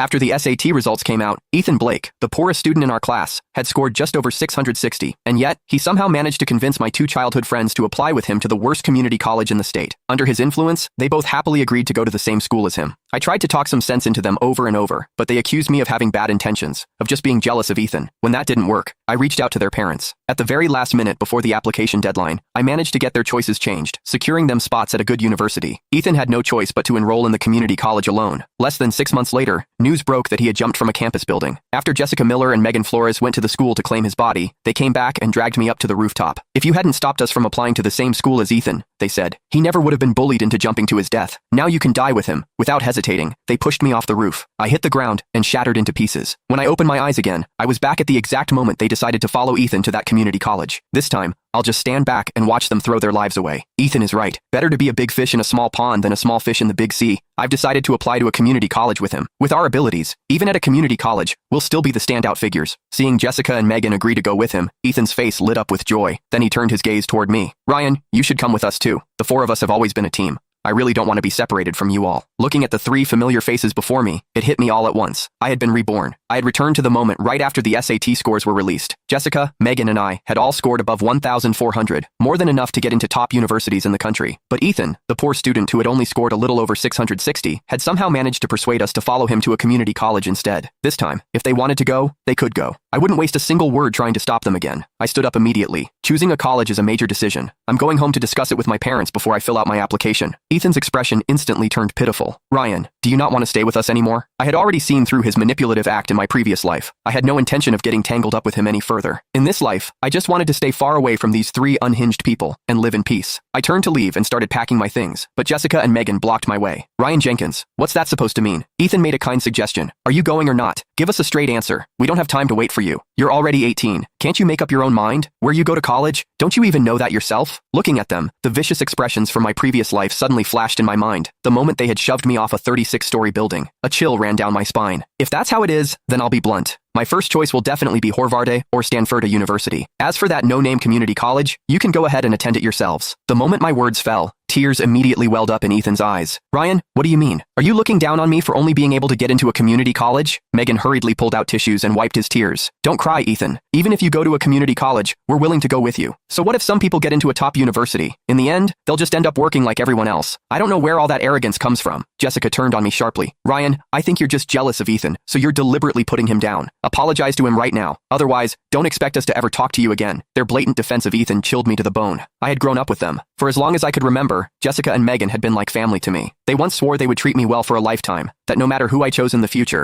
After the SAT results came out, Ethan Blake, the poorest student in our class, had scored just over 660, and yet, he somehow managed to convince my two childhood friends to apply with him to the worst community college in the state. Under his influence, they both happily agreed to go to the same school as him. I tried to talk some sense into them over and over, but they accused me of having bad intentions, of just being jealous of Ethan. When that didn't work, I reached out to their parents. At the very last minute before the application deadline, I managed to get their choices changed, securing them spots at a good university. Ethan had no choice but to enroll in the community college alone. Less than 6 months later, news broke that he had jumped from a campus building. After Jessica Miller and Megan Flores went to the school to claim his body, they came back and dragged me up to the rooftop. If you hadn't stopped us from applying to the same school as Ethan, they said, he never would have been bullied into jumping to his death. Now you can die with him. Without hesitating, they pushed me off the roof. I hit the ground and shattered into pieces. When I opened my eyes again, I was back at the exact moment they decided to follow Ethan to that community college. This time, I'll just stand back and watch them throw their lives away. Ethan is right. Better to be a big fish in a small pond than a small fish in the big sea. I've decided to apply to a community college with him. With our abilities, even at a community college, we'll still be the standout figures. Seeing Jessica and Megan agree to go with him, Ethan's face lit up with joy. Then he turned his gaze toward me. Ryan, you should come with us too. The four of us have always been a team. I really don't want to be separated from you all. Looking at the three familiar faces before me, it hit me all at once. I had been reborn. I had returned to the moment right after the SAT scores were released. Jessica, Megan, and I had all scored above 1,400, more than enough to get into top universities in the country. But Ethan, the poor student who had only scored a little over 660, had somehow managed to persuade us to follow him to a community college instead. This time, if they wanted to go, they could go. I wouldn't waste a single word trying to stop them again. I stood up immediately. Choosing a college is a major decision. I'm going home to discuss it with my parents before I fill out my application. Ethan's expression instantly turned pitiful. Ryan, do you not want to stay with us anymore? I had already seen through his manipulative act in my previous life. I had no intention of getting tangled up with him any further. In this life, I just wanted to stay far away from these three unhinged people and live in peace. I turned to leave and started packing my things, but Jessica and Megan blocked my way. Ryan Jenkins, what's that supposed to mean? Ethan made a kind suggestion. Are you going or not? Give us a straight answer. We don't have time to wait for you. You're already 18. Can't you make up your own mind? Where you go to college? Don't you even know that yourself? Looking at them, the vicious expressions from my previous life suddenly flashed in my mind. The moment they had shoved me off a 36-story building, a chill ran down my spine. If that's how it is, then I'll be blunt. My first choice will definitely be Harvard or Stanford University. As for that no-name community college, you can go ahead and attend it yourselves. The moment my words fell, tears immediately welled up in Ethan's eyes. Ryan, what do you mean? Are you looking down on me for only being able to get into a community college? Megan hurriedly pulled out tissues and wiped his tears. Don't cry, Ethan. Even if you go to a community college, we're willing to go with you. So what if some people get into a top university? In the end, they'll just end up working like everyone else. I don't know where all that arrogance comes from. Jessica turned on me sharply. Ryan, I think you're just jealous of Ethan, so you're deliberately putting him down. Apologize to him right now. Otherwise, don't expect us to ever talk to you again. Their blatant defense of Ethan chilled me to the bone. I had grown up with them. For as long as I could remember, Jessica and Megan had been like family to me. They once swore they would treat me well for a lifetime, that no matter who I chose in the future,